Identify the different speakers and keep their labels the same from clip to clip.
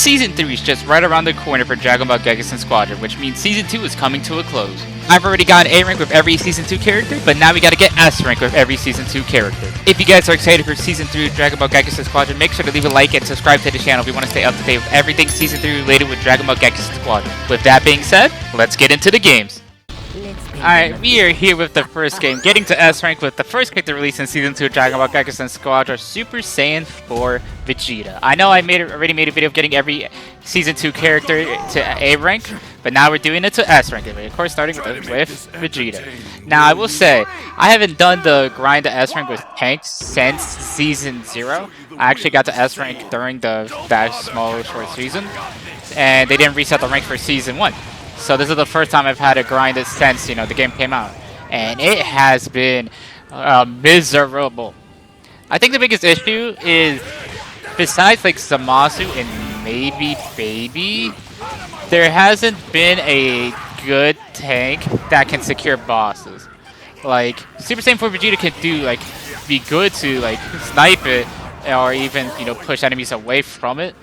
Speaker 1: Season 3 is just right around the corner for Dragon Ball Gekishin Squadra, which means Season 2 is coming to a close. I've already gotten A rank with every Season 2 character, but now we gotta get S rank with every Season 2 character. If you guys are excited for Season 3 of Dragon Ball Gekishin Squadra, make sure to leave a like and subscribe to the channel if you want to stay up to date with everything Season 3 related with Dragon Ball Gekishin Squadra. With that being said, let's get into the games. Alright, we are here with the first game, getting to S rank with the first character released in Season 2 of Dragon Ball Gekishin Squadra, Super Saiyan 4 Vegeta. I know I already made a video of getting every Season 2 character to A rank, but now we're doing it to S rank, of course starting with Vegeta. Now I will say, I haven't done the grind to S rank with tanks since Season 0. I actually got to S rank during that small short season, and they didn't reset the rank for Season 1. So this is the first time I've had to grind it since, the game came out. And it has been miserable. I think the biggest issue is, besides like Zamasu and maybe Baby, there hasn't been a good tank that can secure bosses. Like, Super Saiyan 4 Vegeta can be good to snipe it or even, push enemies away from it.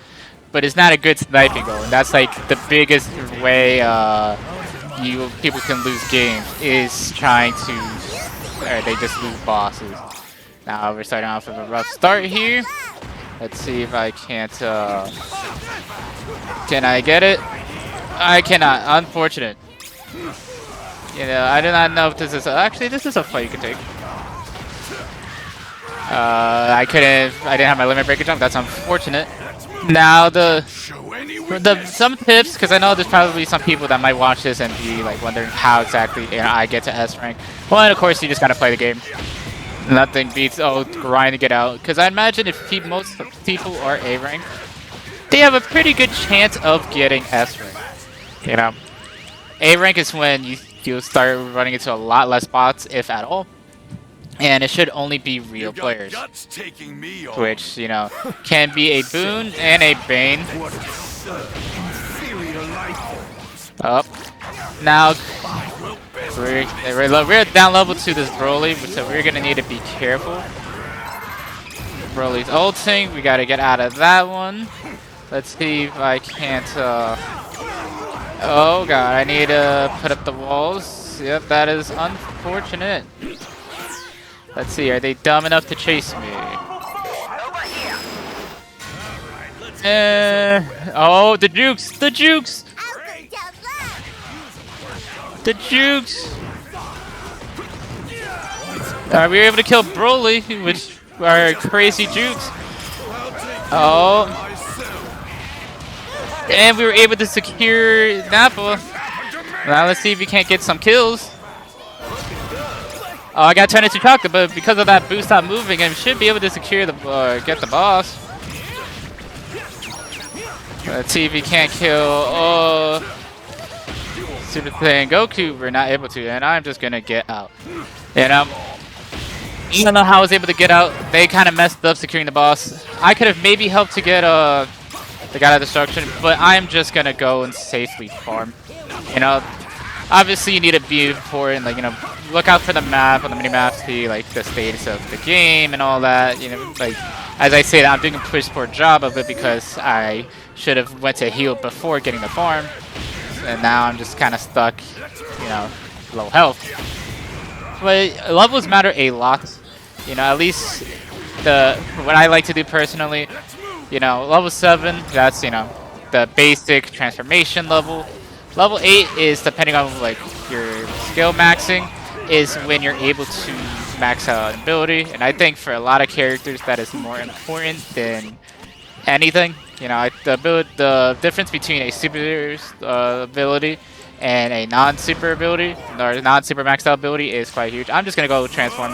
Speaker 1: But it's not a good sniping goal, and that's like the biggest way people can lose games is trying to, or they just lose bosses. Now we're starting off with a rough start here. Let's see if I can't. Can I get it? I cannot. Unfortunate. I do not know if this is actually this is a fight you can take. I didn't have my limit breaker jump. That's unfortunate. Now some tips, because I know there's probably some people that might watch this and be wondering how exactly I get to S rank. Well, and of course you just gotta play the game. Nothing beats grind to get out. Because I imagine if most people are A rank, they have a pretty good chance of getting S rank. A rank is when you'll start running into a lot less bots, if at all. And it should only be real players, which, can be a boon and a bane. Up. Now, we're down level to this Broly, so we're going to need to be careful. Broly's ulting, we got to get out of that one. Let's see if I can't, oh god, I need to put up the walls. Yep, that is unfortunate. Let's see, are they dumb enough to chase me? Oh, the jukes! The jukes! The jukes! We were able to kill Broly, which are crazy jukes. Oh. And we were able to secure Nappa. Now let's see if we can't get some kills. Oh, I got turned into chocolate, but because of that boost not moving, I should be able to secure the get the boss. Let's see if we can't kill Super Saiyan Goku. We're not able to, and I'm just gonna get out. I don't know how I was able to get out. They kind of messed up securing the boss. I could have maybe helped to get the God of Destruction, but I'm just gonna go and safely farm. Obviously you need to be important, look out for the map on the mini map, see the status of the game and all that. As I say that, I'm doing a pretty poor job of it because I should have went to heal before getting the farm, and now I'm just kind of stuck, low health. But levels matter a lot, at least what I like to do personally. Level 7, that's the basic transformation level. Level 8 is, depending on your skill maxing, is when you're able to max out an ability. And I think for a lot of characters that is more important than anything. The difference between a super ability and a non-super ability, or non-super maxed out ability, is quite huge. I'm just gonna go transform.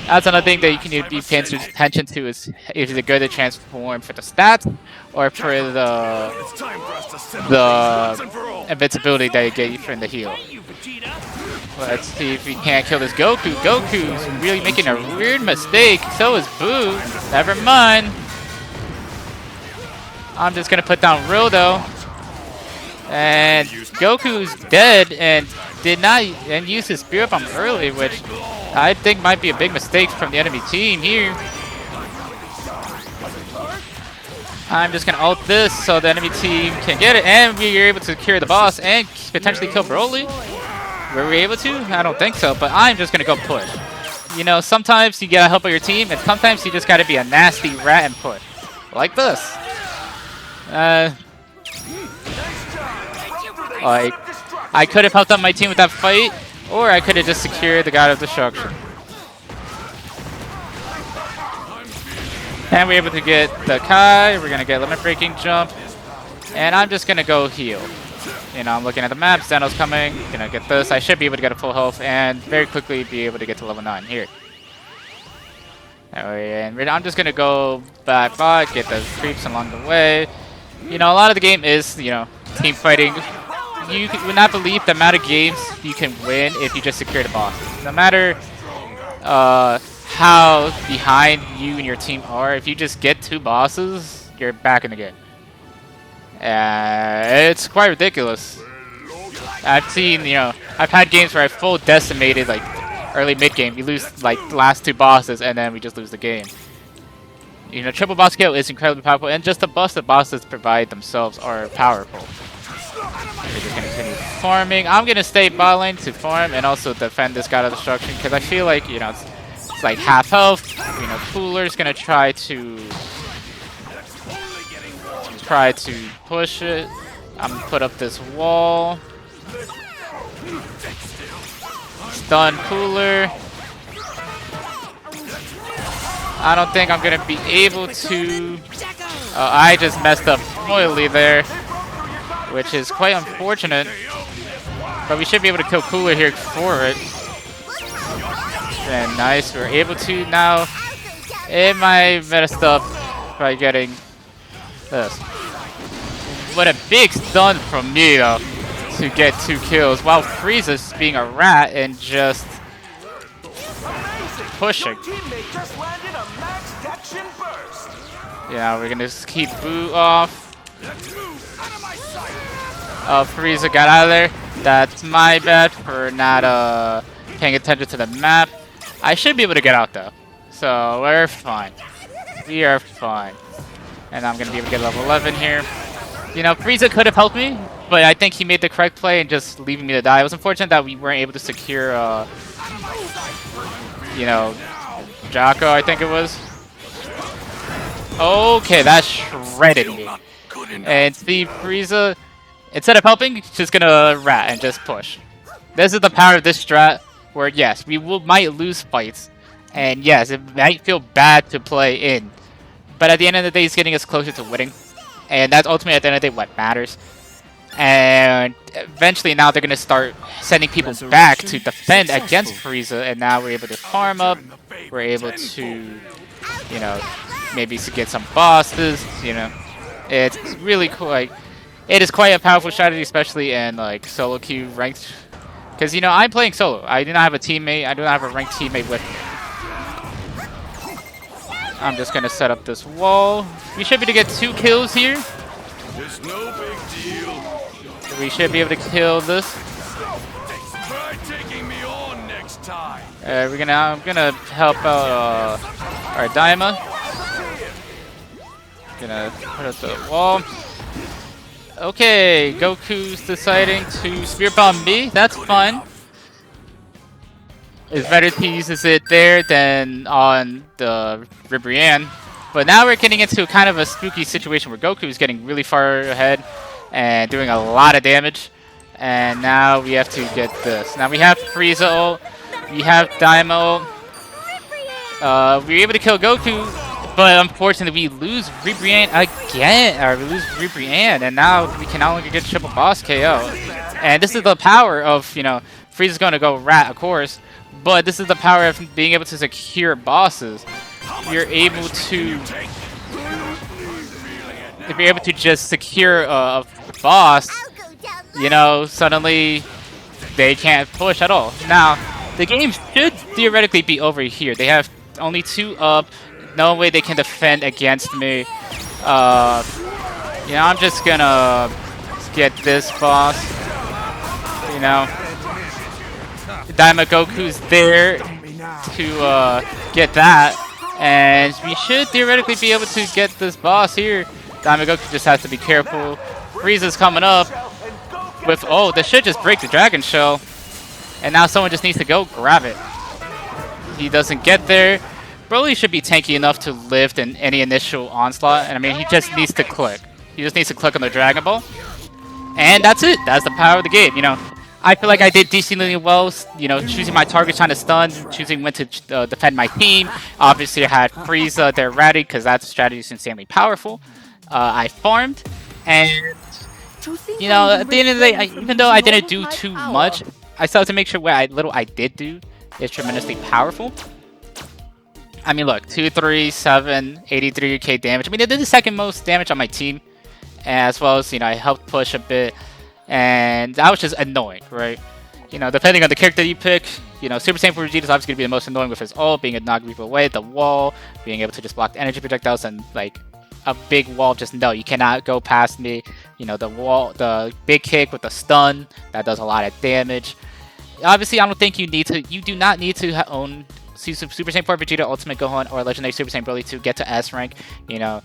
Speaker 1: That's another thing that you can be paying attention to is it good to transform for the stats or for the invincibility that you get from the heal. Let's see if we can't kill this Goku. Goku's really making a weird mistake. So is Boo. Never mind. I'm just gonna put down Rodo. And Goku's dead and did not use his Spirit Bomb early, which I think might be a big mistake from the enemy team here. I'm just gonna ult this so the enemy team can get it, and we are able to secure the boss and potentially kill Broly. Were we able to? I don't think so, but I'm just gonna go push. You know, sometimes you gotta help out your team, and sometimes you just gotta be a nasty rat and push. Like this. Like, I could have helped out my team with that fight, or I could have just secured the God of Destruction. And we're able to get the Kai. We're gonna get limit breaking jump, and I'm just gonna go heal. You know, I'm looking at the map. Zeno's coming. Gonna get this. I should be able to get a full health and very quickly be able to get to level 9 here. And I'm just gonna go back bot, get the creeps along the way. You know, a lot of the game is, you know, team fighting. You would not believe the amount of games you can win if you just secure the boss. No matter how behind you and your team are, if you just get 2 bosses, you're back in the game. It's quite ridiculous. I've seen, you know, I've had games where I full decimated, like, early mid-game. We lose, like, the last 2 bosses, and then we just lose the game. You know, triple boss kill is incredibly powerful, and just the buffs the bosses provide themselves are powerful. We're just gonna continue farming. I'm gonna stay bot lane to farm and also defend this God of Destruction, because I feel like, you know, it's like half health. You know, Cooler's gonna try to push it. I'm gonna put up this wall. Stun Cooler. I don't think I'm gonna be able to. I just messed up royally there, which is quite unfortunate. But we should be able to kill Cooler here for it. And nice, we're able to now. It might messed up by getting this. What a big stun from me though to get 2 kills while Frieza's being a rat and just pushing. Yeah, we're gonna just keep Boo off. Frieza got out of there. That's my bad for not paying attention to the map. I should be able to get out though, so we're fine. We are fine. And I'm gonna be able to get level 11 here. You know, Frieza could have helped me, but I think he made the correct play and just leaving me to die. It was unfortunate that we weren't able to secure, you know, Jocko, I think it was. Okay, that shredded me. And see, Frieza, instead of helping, just gonna rat and just push. This is the power of this strat, where yes, we might lose fights, and yes, it might feel bad to play in, but at the end of the day, it's getting us closer to winning. And that's ultimately, at the end of the day, what matters. And eventually now they're going to start sending people back to defend against Frieza. And now we're able to farm up. We're able to, you know, maybe to get some bosses. You know, it's really cool. Like, it is quite a powerful strategy, especially in like solo queue ranked. Because, you know, I'm playing solo. I do not have a teammate. I do not have a ranked teammate with me. I'm just gonna set up this wall. We should be able to get 2 kills here.
Speaker 2: It's no big deal.
Speaker 1: We should be able to kill this.
Speaker 2: Try taking me on next time.
Speaker 1: I'm gonna help out our Daima. Gonna put up the wall. Okay, Goku's deciding to Spirit Bomb me. That's fun. It's better to use it there than on the Ribrianne. But now we're getting into kind of a spooky situation where Goku is getting really far ahead and doing a lot of damage. And now we have to get this. Now we have Frieza ult. We have Daima ult. We were able to kill Goku, but unfortunately we lose Ribrianne again. Or we lose Ribrianne, and now we can no longer get triple boss KO. And this is the power of, you know, Frieza's going to go rat, of course. But this is the power of being able to secure bosses. You're able to, if you're able to just secure a boss, you know, suddenly they can't push at all. Now, the game should theoretically be over here. They have only 2 up. No way they can defend against me. You know, I'm just gonna get this boss. You know. Daima Goku's there to get that, and we should theoretically be able to get this boss here. Diamond Goku just has to be careful. Frieza's coming up with, oh, this should just break the Dragon Shell. And now someone just needs to go grab it. He doesn't get there. Broly should be tanky enough to lift in any initial onslaught. And I mean, he just needs to click. He just needs to click on the Dragon Ball. And that's it. That's the power of the game, you know. I feel like I did decently well, you know, choosing my target, trying to stun, choosing when to defend my team. Obviously, I had Frieza there ready because that strategy is insanely powerful. I farmed, and, you know, at the end of the day, even though I didn't do too much, I still have to make sure what little I did do is tremendously powerful. I mean, look, 2, 3, 7, 83k damage. I mean, I did the second most damage on my team, as well as, you know, I helped push a bit. And that was just annoying, right? You know, depending on the character you pick, you know, Super Saiyan 4 Vegeta is obviously going to be the most annoying with his ult, being able to knock people away, the wall, being able to just block the energy projectiles, and, like, a big wall, just no, you cannot go past me. You know, the wall, the big kick with the stun, that does a lot of damage. Obviously, I don't think you do not need to own Super Saiyan 4 Vegeta, Ultimate Gohan, or Legendary Super Saiyan Broly to get to S rank, you know.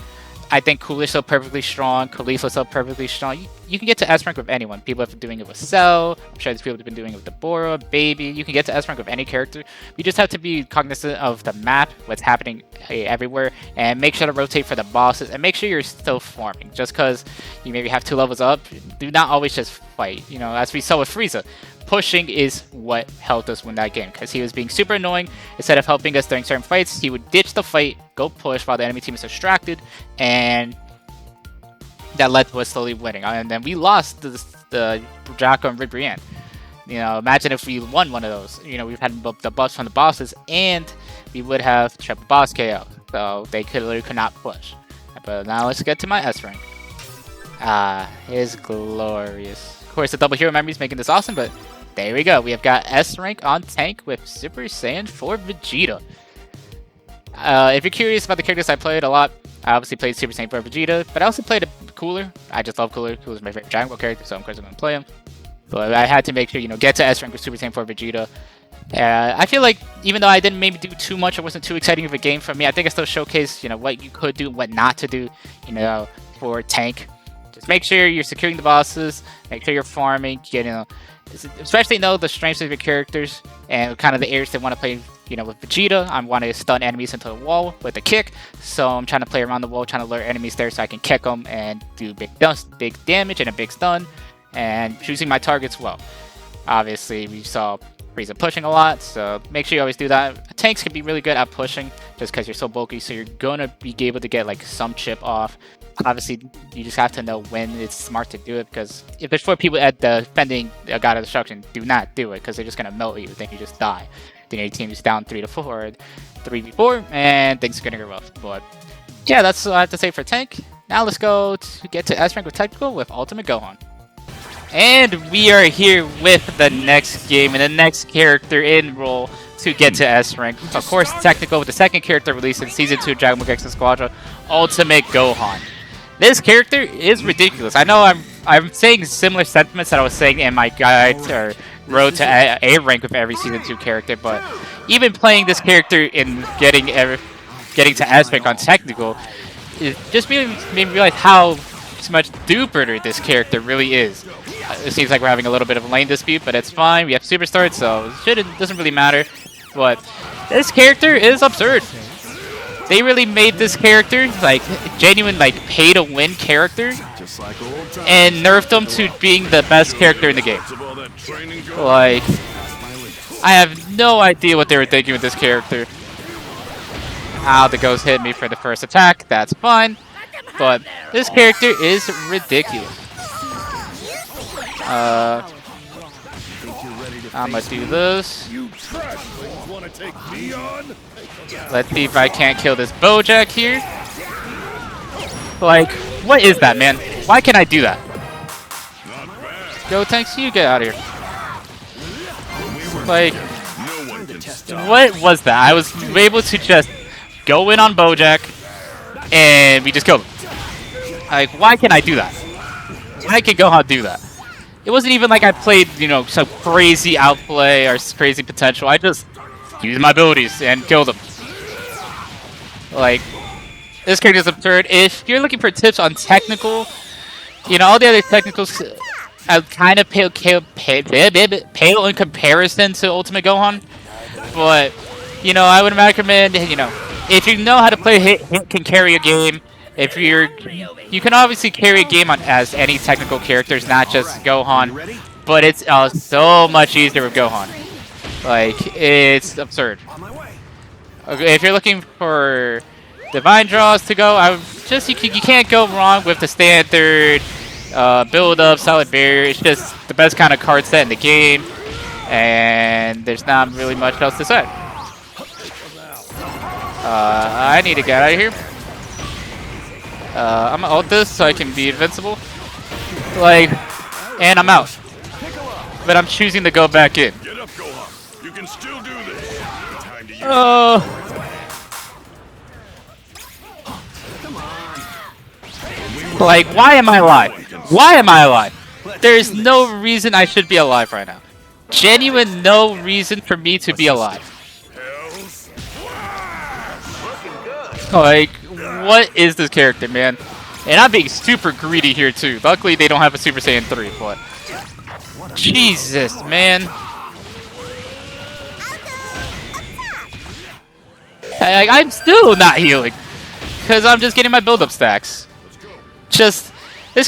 Speaker 1: I think Coolidge is still perfectly strong. Khalifa is still perfectly strong. You can get to S rank with anyone. People have been doing it with Cell. I'm sure these people have been doing it with Deborah, Baby. You can get to S rank with any character. You just have to be cognizant of the map, what's happening everywhere, and make sure to rotate for the bosses, and make sure you're still farming. Just because you maybe have 2 levels up, do not always just fight. You know, as we saw with Frieza, pushing is what helped us win that game, because he was being super annoying. Instead of helping us during certain fights, he would ditch the fight, go push while the enemy team is distracted, and that led to us slowly winning. And then we lost the Draco and Ribrianne. You know, imagine if we won one of those. You know, we've had the buffs from the bosses, and we would have triple boss KO. So they literally could not push. But now let's get to my S rank. Ah, it's glorious. Of course, the double hero memory is making this awesome, but there we go. We have got S rank on tank with Super Saiyan 4 Vegeta. If you're curious about the characters I played a lot, I obviously played Super Saiyan 4 Vegeta, but I also played Cooler. I just love Cooler. Cooler's my favorite Dragon Ball character, so of course I'm going to play him. But I had to make sure, you know, get to S rank with Super Saiyan 4 Vegeta. I feel like even though I didn't maybe do too much, it wasn't too exciting of a game for me, I think I still showcased, you know, what you could do and what not to do, you know, for tank. Just make sure you're securing the bosses, make sure you're farming, you know, especially know the strengths of your characters and kind of the areas they want to play. You know, with Vegeta, I want to stun enemies into the wall with a kick, so I'm trying to play around the wall, trying to lure enemies there so I can kick them and do big damage and a big stun, and choosing my targets well. Obviously, we saw Frieza pushing a lot, so make sure you always do that. Tanks can be really good at pushing just because you're so bulky, so you're going to be able to get like some chip off. Obviously, you just have to know when it's smart to do it, because if there's 4 people at defending a God of Destruction, do not do it, because they're just going to melt you, then you just die. Then your team is down 3-4, 3v4, and things are going to go rough. But yeah, that's what I have to say for tank. Now let's go to get to S rank with technical with Ultimate Gohan. And we are here with the next game and the next character in role to get to S rank. Of course, technical with the second character released in Season 2 of Dragon Ball Gekishin Squadra, Ultimate Gohan. This character is ridiculous. I know I'm saying similar sentiments that I was saying in my guide or road to A rank with every Season 2 character, but even playing this character and getting to S rank on technical, it just made me realize how much duper this character really is. It seems like we're having a little bit of a lane dispute, but it's fine. We have Superstars, so it doesn't really matter. But this character is absurd. They really made this character like genuine, like pay-to-win character, and nerfed him to being the best character in the game. Like, I have no idea what they were thinking with this character. Ow, the ghost hit me for the first attack. That's fine, but this character is ridiculous. I'm gonna do this. Let's see if I can't kill this Bojack here. Like, what is that, man? Why can't I do that? Go tanks, you get out of here. Like, what was that? I was able to just go in on Bojack, and we just killed him. Like, why can't I do that? Why can Gohan do that? It wasn't even like I played, you know, some crazy outplay or crazy potential. I just used my abilities and killed him. Like, This character is absurd. If you're looking for tips on technical, all the other technicals kind of pale in comparison to Ultimate Gohan. But, I would recommend, if you know how to play hit can carry a game. If you can obviously carry a game as any technical characters, not just Gohan. But it's so much easier with Gohan. Like, it's absurd. Okay, if you're looking for divine draws to go, you can't go wrong with the standard build up, solid barrier. It's just the best kind of card set in the game, and there's not really much else to say. I need to get out of here. I'm gonna ult this so I can be invincible. And I'm out. But I'm choosing to go back in.
Speaker 2: Get up, Gohan. You can still do this. Time to use
Speaker 1: why am I alive? Why am I alive? There's no reason I should be alive right now. Genuine no reason for me to be alive. Like, what is this character, man? And I'm being super greedy here too. Luckily they don't have a Super Saiyan 3, but Jesus, man. I'm still not healing. Because I'm just getting my build-up stacks. This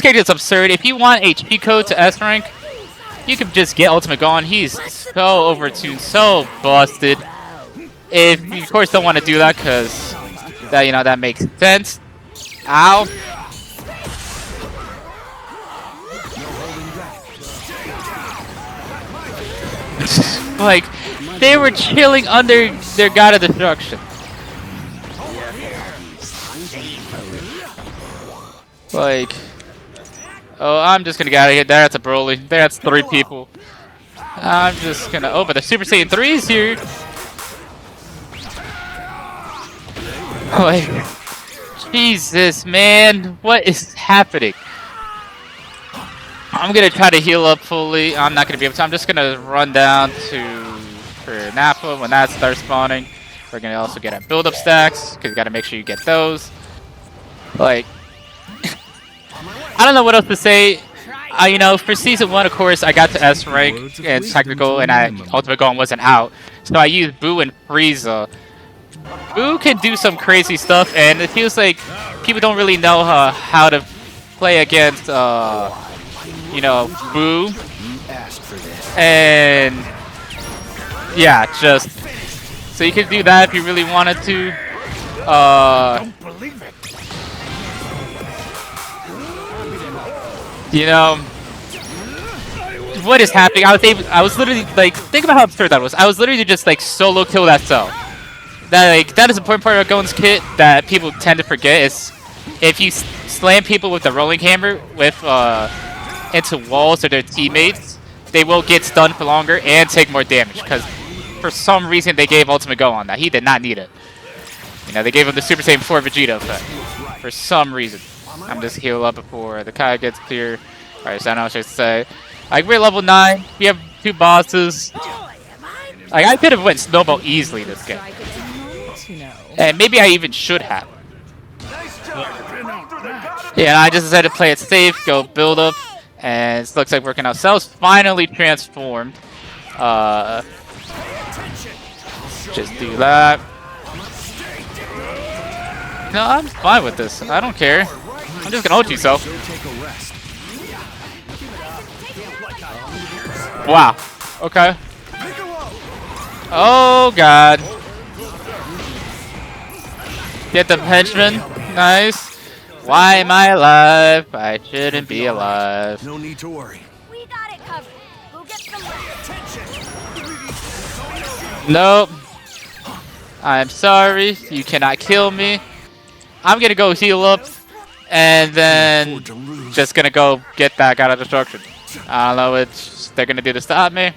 Speaker 1: character is absurd. If you want a cheat code to S rank, you can just get Ultimate Gohan. He's so overtuned, so busted. If you, of course, don't want to do that, because that makes sense. Ow. Like, they were chilling under their God of Destruction. Like, oh, I'm just gonna get out of here. That's a Broly. That's 3 people. I'm just gonna. Oh, but the Super Saiyan 3 is here. Like, Jesus, man, what is happening? I'm gonna try to heal up fully. I'm not gonna be able to. I'm just gonna run down for Nappa when that starts spawning. We're gonna also get our build-up stacks because you gotta make sure you get those. Like, I don't know what else to say. For season 1, of course, I got to S rank and technical, and Ultimate Gohan wasn't out, so I used Boo and Frieza. Boo can do some crazy stuff, and it feels like people don't really know how to play against, Boo. And yeah, just so you can do that if you really wanted to. What is happening? I was literally like, think about how absurd that was. I was literally just like solo kill that cell. That is an important part of Gohan's kit that people tend to forget. Is if you slam people with the rolling hammer into walls or their teammates, they will get stunned for longer and take more damage. Because for some reason they gave Ultimate Gohan that. He did not need it. They gave him the Super Saiyan 4 Vegeta effect for some reason. I'm just heal up before the Kai gets clear. Alright, so I know what I should say. Like, we're level 9. We have 2 bosses. Like, I could have went Snowball easily this game. And maybe I even should have. Yeah, I just decided to play it safe, go build up, and it looks like working out. Cell's finally transformed. Just do that. No, I'm fine with this. I don't care. I'm just gonna ult you, Cell. Wow. Okay. Oh God. Get the henchman. Nice. Why am I alive? I shouldn't be alive.
Speaker 3: No need to worry.
Speaker 4: We got it covered. We'll get some
Speaker 1: Nope. I'm sorry. You cannot kill me. I'm gonna go heal up, and then just gonna go get that God of Destruction. I don't know what they're gonna do to stop me.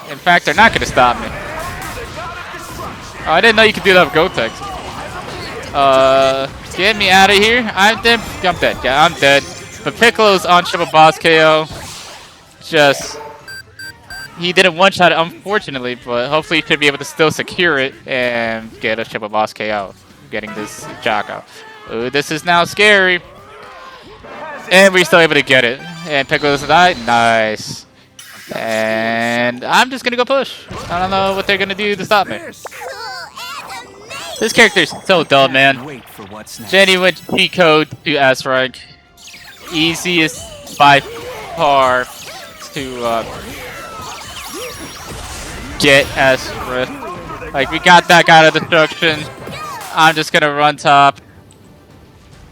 Speaker 1: In fact, they're not gonna stop me. Oh, I didn't know you could do that with Gotex. Get me out of here. I'm dead. Yeah, I'm dead. But Piccolo's on triple boss KO. He didn't one-shot it, unfortunately, but hopefully he should be able to still secure it and get a triple boss KO. getting this Jocko. Ooh, this is now scary. And we're still able to get it. And Piccolo doesn't die. Nice. And I'm just gonna go push. I don't know what they're gonna do to stop me. This character is so dumb, man.
Speaker 3: Wait for what's next.
Speaker 1: Genuine cheat code to S rank. Easiest by far to get S rift. Like, we got that guy out of destruction. I'm just gonna run top.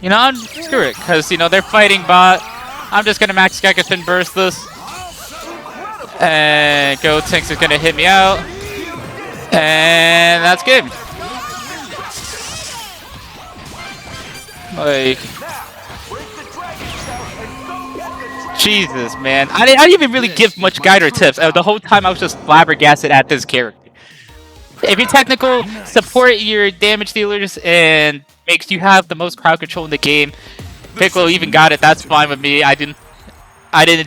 Speaker 1: You know, screw it, because, you know, they're fighting bot. I'm just gonna max Gekishin burst this. And Gotenks is gonna hit me out. And that's good. Like, Jesus, man. I didn't even really give much guide or tips. The whole time I was just flabbergasted at this character. If you're technical, support your damage dealers and makes you have the most crowd control in the game. Piccolo even got it. That's fine with me. I didn't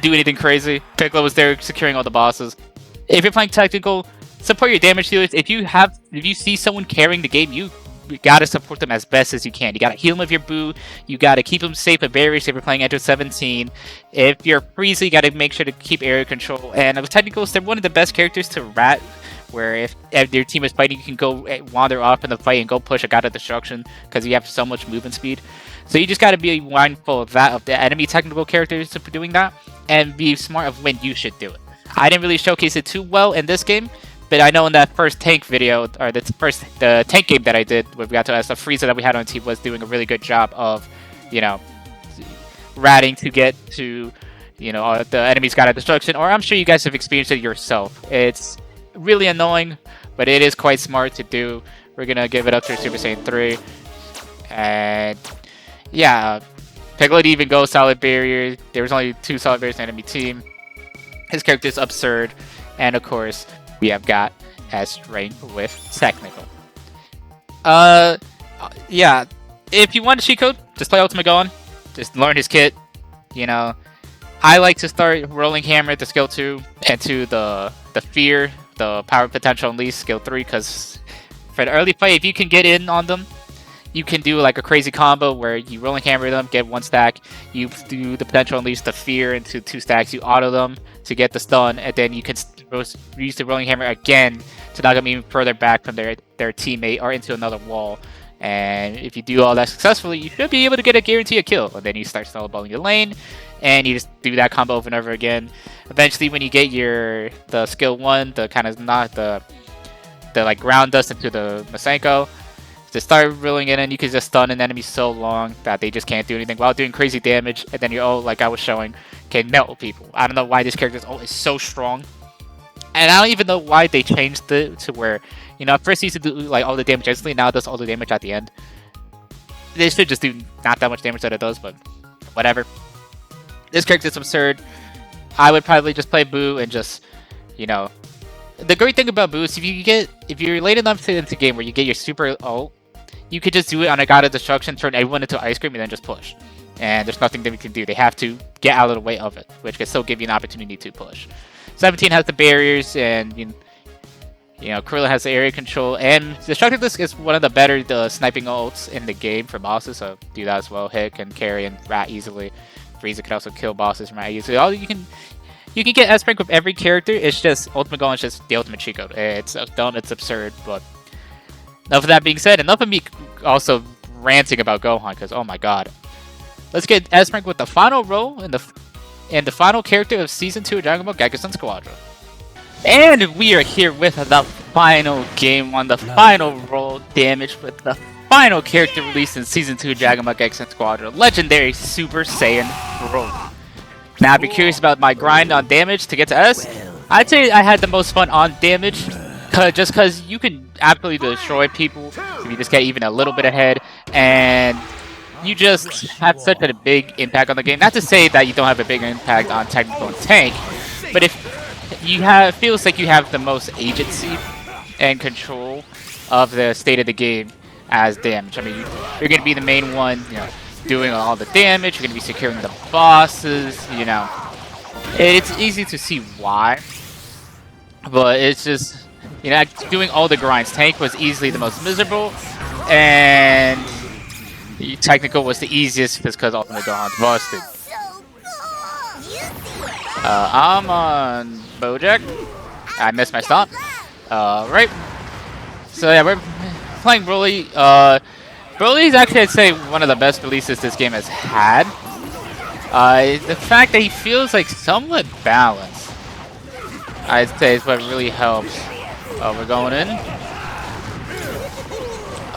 Speaker 1: do anything crazy. Piccolo was there securing all the bosses. If you're playing technical, support your damage dealers. If you see someone carrying the game, you gotta support them as best as you can. You gotta heal them with your boo. You gotta keep them safe with barriers if you're playing Enter 17. If you're Frieza, you gotta make sure to keep area control. And with technicals, they're one of the best characters to rat. Where if your team is fighting, you can go wander off in the fight and go push a god of destruction because you have so much movement speed. So you just got to be mindful of that, of the enemy technical characters for doing that, and be smart of when you should do it. I didn't really showcase it too well in this game, but I know in that first tank video, or the tank game that I did, where we got to the Frieza that we had on team was doing a really good job of, you know, ratting to get to, you know, the enemy's god of destruction. Or I'm sure you guys have experienced it yourself. It's really annoying, but it is quite smart to do. We're gonna give it up to Super Saiyan 3. And yeah, Piccolo didn't even go solid barrier. There was only 2 solid barriers in the enemy team. His character is absurd. And of course, we have got S rank with technical. Yeah, if you want a cheat code, just play Ultimate Gohan. Just learn his kit. You know, I like to start Rolling Hammer to skill 2 and to the Fear, the Power Potential Unleash skill 3, because for the early fight, if you can get in on them, you can do like a crazy combo where you Rolling Hammer them, get 1 stack, you do the Potential Unleash the Fear into 2 stacks, you auto them to get the stun, and then you can use the Rolling Hammer again to knock them even further back from their teammate or into another wall. And if you do all that successfully, you should be able to get a guarantee a kill. And then you start snowballing your lane, and you just do that combo over and over again. Eventually, when you get the skill 1, the kind of not the like ground dust into the Masenko, to start rolling in, and you can just stun an enemy so long that they just can't do anything while doing crazy damage. And then your ult, like I was showing, can melt people. I don't know why this character's ult is so strong. And I don't even know why they changed it to where, you know, at first it used to do like all the damage instantly, now it does all the damage at the end. They should just do not that much damage that it does, but whatever. This character's absurd. I would probably just play Boo and just, you know, the great thing about Boo is if you're late enough into game where you get your super ult, you could just do it on a God of Destruction, turn everyone into ice cream, and then just push. And there's nothing that we can do. They have to get out of the way of it, which can still give you an opportunity to push. 17 has the barriers, and you know, Krillin has the area control, and Destructiveness is one of the better sniping ults in the game for bosses, so do that as well. Hit can carry and rat easily. Frieza can also kill bosses from rat easily. You can get S rank with every character. It's just Ultimate Gohan is just the ultimate cheat code. It's dumb, it's absurd, but enough of that being said, enough of me also ranting about Gohan, because oh my god. Let's get S rank with the final role in the final character of Season 2 of Dragon Ball Gekishin Squadra. And we are here with the final game on the final roll damage with the final character released in Season 2 of Dragon Ball Gekishin Squadra, Legendary Super Saiyan Bro. Now, if you're curious about my grind on damage to get to S, I'd say I had the most fun on damage, just because you can absolutely destroy people if you just get even a little bit ahead, and you just have such a big impact on the game. Not to say that you don't have a big impact on technical and tank, but if you have, it feels like you have the most agency and control of the state of the game as damage. I mean, you're going to be the main one, you know, doing all the damage. You're going to be securing the bosses, you know. It's easy to see why, but it's just, you know, doing all the grinds. Tank was easily the most miserable, And the technical was the easiest because Ultimate Gohan's busted.
Speaker 4: So cool. You see
Speaker 1: I'm on Bojack. I missed my stop. Right. So yeah, we're playing Broly. Broly is actually, I'd say, one of the best releases this game has had. The fact that he feels like somewhat balanced, I'd say, is what really helps. We're going in.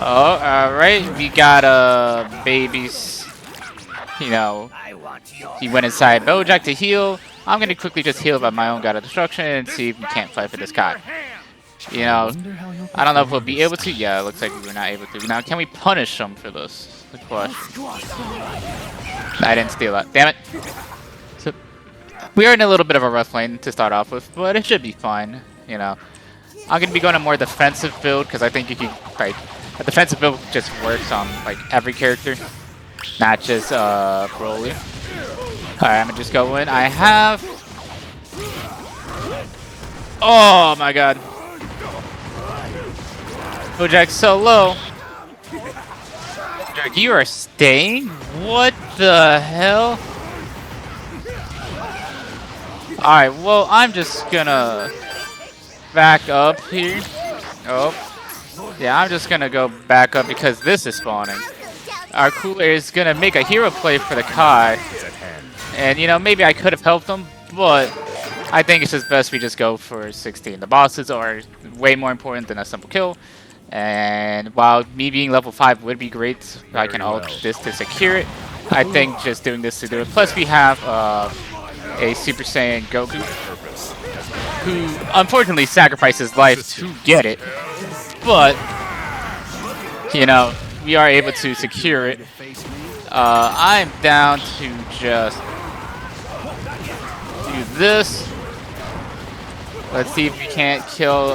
Speaker 1: Oh, alright. We got babies. You know, he went inside Bojack to heal. I'm gonna quickly just heal by my own God of Destruction and see if we can't fight for this guy. You know, I don't know if we'll be able to. Yeah, it looks like we were not able to. Now, can we punish him for this? The question. I didn't steal that. Damn it. So, we are in a little bit of a rough lane to start off with, but it should be fine. You know, I'm gonna be going a more defensive build because I think you can, like, a defensive build just works on like every character, not just Broly. Alright, I'm gonna just go in. I have. Oh my god. Bojack's so low. Bojack, you are staying? What the hell? Alright, well, I'm just gonna back up here. Oh. Yeah, I'm just gonna go back up because this is spawning. Our cooler is gonna make a hero play for the Kai. And, you know, maybe I could have helped him, but I think it's just best we just go for 16. The bosses are way more important than a simple kill. And while me being level 5 would be great, I can ult this to secure it. I think just doing this to do it. Plus we have a Super Saiyan Goku, who unfortunately sacrificed his life to get it. But, you know, we are able to secure it. I'm down to just do this. Let's see if we can't kill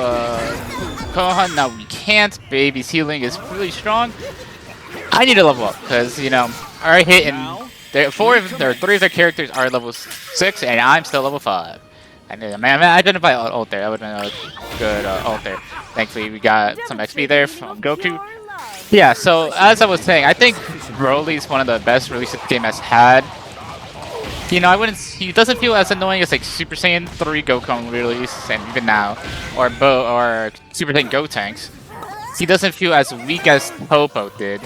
Speaker 1: Gohan. No, we can't. Baby's healing is really strong. I need to level up because, you know, our hit and three of their characters are level 6 and I'm still level 5. And man, I didn't buy ult there. That would have been a good ult there. Thankfully, we got some XP there from Goku. Yeah, so as I was saying, I think Broly is one of the best releases the game has had. You know, he doesn't feel as annoying as like Super Saiyan 3 Goku release, and even now, or Super Saiyan Gotenks. He doesn't feel as weak as Topo did,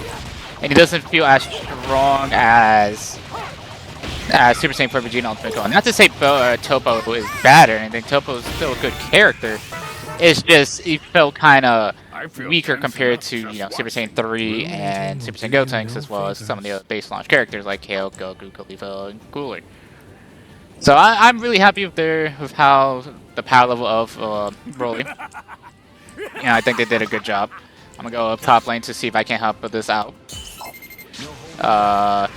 Speaker 1: and he doesn't feel as strong as Super Saiyan 4 Vegeta Ultimate Gohan. Not to say Topo is bad or anything. Topo is still a good character. It's just he felt kind of weaker compared to, you know, Super Saiyan 3 and Super Saiyan Gotenks, as well as some of the other base launch characters like Kale, Goku, Khalifa, and Cooler. So I'm really happy with how the power level of Broly. You know, I think they did a good job. I'm gonna go up top lane to see if I can help this out. I'm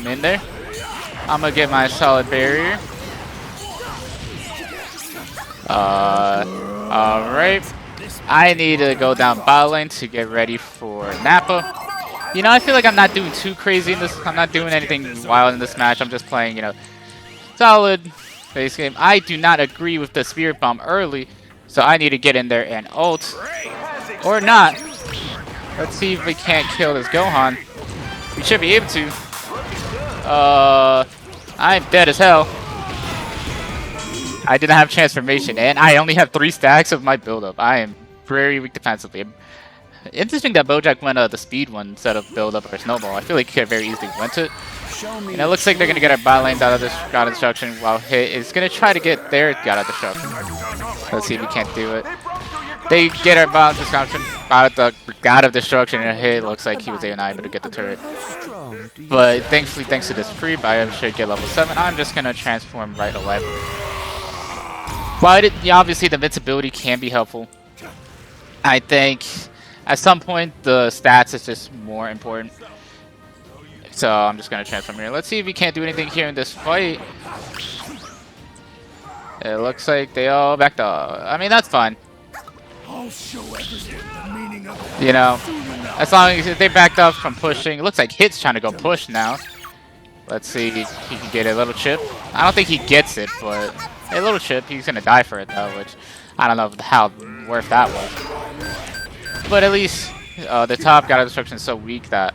Speaker 1: in there. I'm gonna get my solid barrier. Alright. I need to go down bot lane to get ready for Nappa. You know, I feel like I'm not doing too crazy in this. I'm not doing anything wild in this match. I'm just playing, you know, solid base game. I do not agree with the Spirit Bomb early, so I need to get in there and ult. Or not. Let's see if we can't kill this Gohan. We should be able to. I'm dead as hell. I didn't have transformation, and I only have 3 stacks of my build-up. I am very weak defensively. Interesting that Bojack went the speed one instead of build-up or snowball. I feel like he could very easily went it. And it looks like they're going to get our bot lane out of this God of Destruction, while Hit is going to try to get their God of Destruction. Let's see if we can't do it. They get our bot Destruction out of the God of Destruction, and Hit looks like he was able to get the turret. But thankfully, thanks to this free buy, I should get level 7. I'm just going to transform right away. While obviously the invincibility can be helpful, I think at some point the stats is just more important. So I'm just going to transform here. Let's see if we can't do anything here in this fight. It looks like they all backed off. I mean, that's fine. You know, as long as they backed off from pushing. It looks like Hit's trying to go push now. Let's see if he can get a little chip. I don't think he gets it, but a little chip. He's going to die for it, though, which I don't know how worth that was. But at least the top God of Destruction is so weak that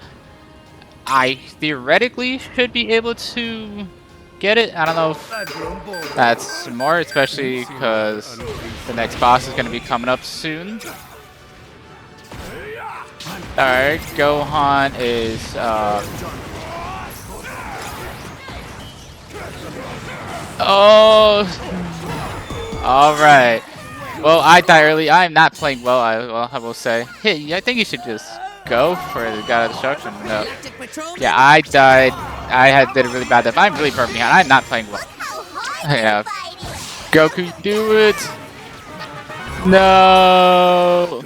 Speaker 1: I theoretically should be able to get it. I don't know if that's smart, especially because the next boss is going to be coming up soon. Alright, Gohan is oh, alright. Well, I die early. I'm not playing well, I will say. Hey, I think you should just go for the God of Destruction. No. Yeah, I died. Did a really bad death. I'm really far behind. I'm not playing well. Yeah. Goku, do it! No!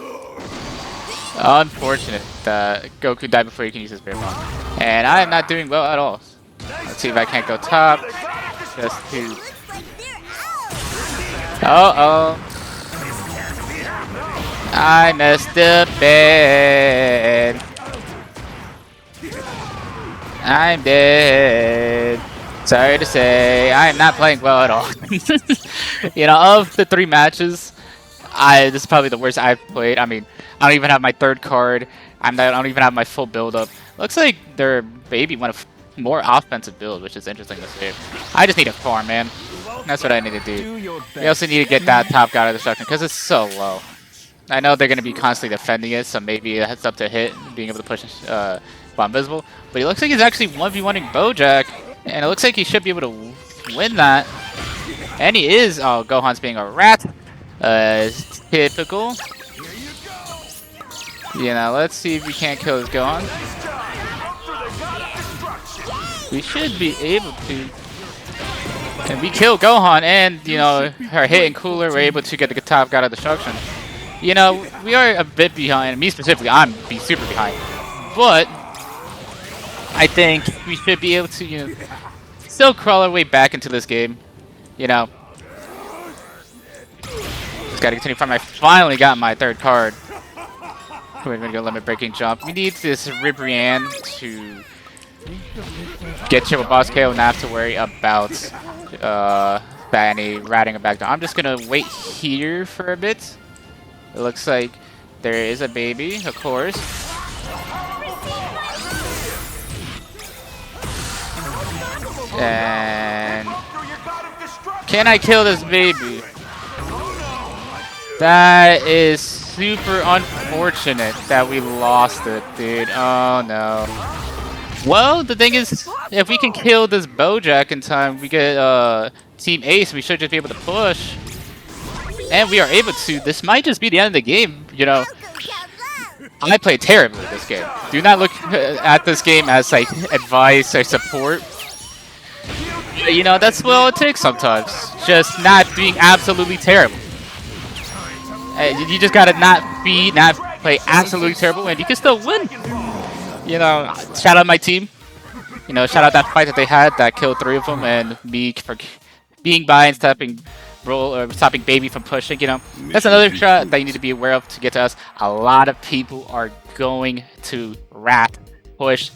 Speaker 1: Unfortunate that Goku died before he can use his bear bomb. And I am not doing well at all. Let's see if I can't go top. Just to... Uh-oh. I messed the bed. I'm dead. Sorry to say, I am not playing well at all. You know, of the 3 matches, this is probably the worst I've played. I mean, I don't even have my 3rd card. I don't even have my full build up. Looks like their baby went a more offensive build, which is interesting to see. I just need a farm, man. That's what I need to do. We also need to get that top God of Destruction because it's so low. I know they're going to be constantly defending it, so maybe it's up to hit, being able to push while invisible. But he looks like he's actually 1v1ing Bojack, and it looks like he should be able to win that. And he is. Oh, Gohan's being a rat. Typical. You know, let's see if we can't kill this Gohan. We should be able to. And we kill Gohan, and, you know, her hit and cooler, we're able to get the top God of Destruction. You know, we are a bit behind. Me specifically, I'm super behind. But I think we should be able to, you know, still crawl our way back into this game. You know, just gotta continue farming. I finally got my 3rd card. We're gonna go limit breaking jump. We need this Ribrianne to get you a boss KO and not have to worry about any ratting back down. I'm just gonna wait here for a bit. It looks like there is a baby, of course. And can I kill this baby? That is super unfortunate that we lost it, dude. Oh no. Well, the thing is, if we can kill this Bojack in time, we get Team Ace. We should just be able to push. And we are able to. This might just be the end of the game, you know. I played terribly this game. Do not look at this game as like advice or support. You know, that's what all it takes sometimes. Just not being absolutely terrible. You just gotta not play absolutely terrible, and you can still win. You know, shout out my team. You know, shout out that fight that they had that killed 3 of them, and me for being by and stopping baby from pushing. You know, that's another shot that you need to be aware of to get to us. A lot of people are going to rat push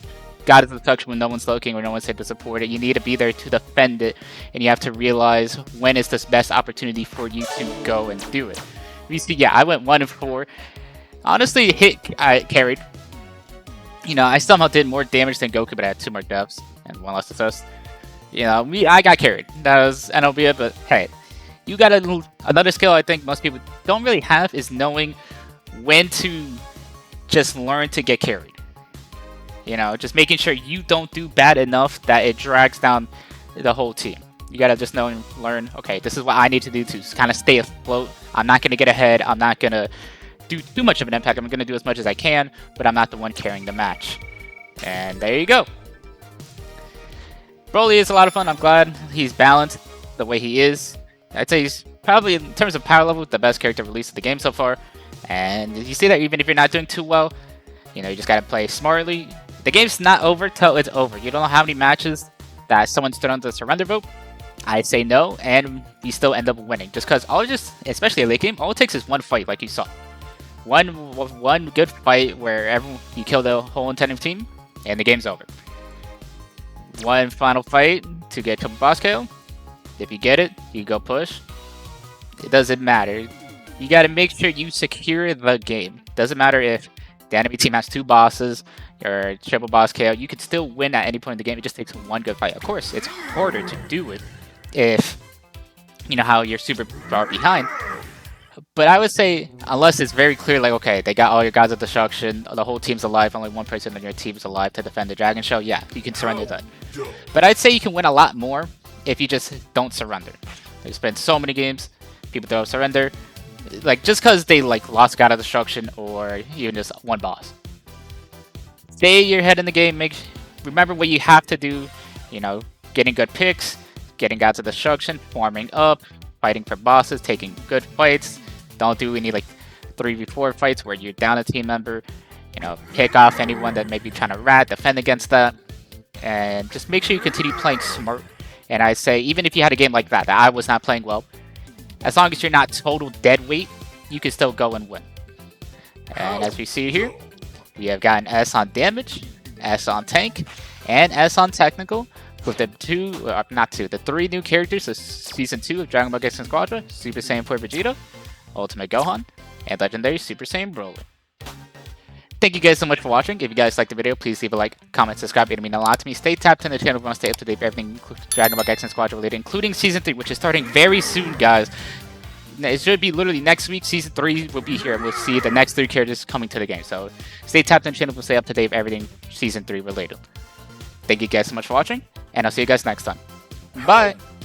Speaker 1: God of Destruction when no one's looking or no one's here to support it. You need to be there to defend it, and you have to realize when is the best opportunity for you to go and do it. You see, yeah, I went 1-4. Honestly, I carried. You know, I somehow did more damage than Goku, but I had 2 more deaths and 1 less assist. You know, I got carried. That was NLB, but hey, you got another skill I think most people don't really have is knowing when to just learn to get carried. You know, just making sure you don't do bad enough that it drags down the whole team. You gotta just know and learn, okay, this is what I need to do to kind of stay afloat. I'm not gonna get ahead. I'm not gonna do too much of an impact. I'm gonna do as much as I can, but I'm not the one carrying the match. And there you go. Broly is a lot of fun. I'm glad he's balanced the way he is. I'd say he's probably, in terms of power level, the best character released of the game so far. And you see that even if you're not doing too well, you know, you just gotta play smartly. The game's not over till it's over. You don't know how many matches that someone stood on the surrender vote. I say no, and we still end up winning. Just because especially a late game, all it takes is one fight, like you saw. One good fight where you kill the whole intending team, and the game's over. One final fight to get to boss KO. If you get it, you go push. It doesn't matter. You gotta make sure you secure the game. Doesn't matter if the enemy team has 2 bosses or triple boss KO, you could still win at any point in the game. It just takes one good fight. Of course, it's harder to do it if you know how you're super far behind. But I would say, unless it's very clear, like, okay, they got all your gods of destruction, the whole team's alive, only one person on your team is alive to defend the Dragon Shell, yeah, you can surrender that. But I'd say you can win a lot more if you just don't surrender. There's been so many games, people don't surrender, like, just because they, like, lost God of Destruction or even just one boss. Stay your head in the game, remember what you have to do, you know, getting good picks, getting Gods of Destruction, farming up, fighting for bosses, taking good fights. Don't do any, like, 3v4 fights where you're down a team member. You know, pick off anyone that may be trying to rat, defend against that. And just make sure you continue playing smart. And I say, even if you had a game like that I was not playing well, as long as you're not total dead weight, you can still go and win. And as we see here, we have gotten S on damage, S on tank, and S on technical. With the the 3 new characters of Season 2 of Dragon Ball Gekishin Squadra, Super Saiyan 4 Vegeta, Ultimate Gohan, and Legendary Super Saiyan Broly. Thank you guys so much for watching. If you guys liked the video, please leave a like, comment, subscribe. It means a lot to me. Stay tapped in the channel if you want to stay up to date with everything Dragon Ball Gekishin Squadra related, including Season 3, which is starting very soon, guys. It should be literally next week. Season 3 will be here, and we'll see the next 3 characters coming to the game. So stay tapped in the channel to stay up to date with everything Season 3 related. Thank you guys so much for watching, and I'll see you guys next time. Bye!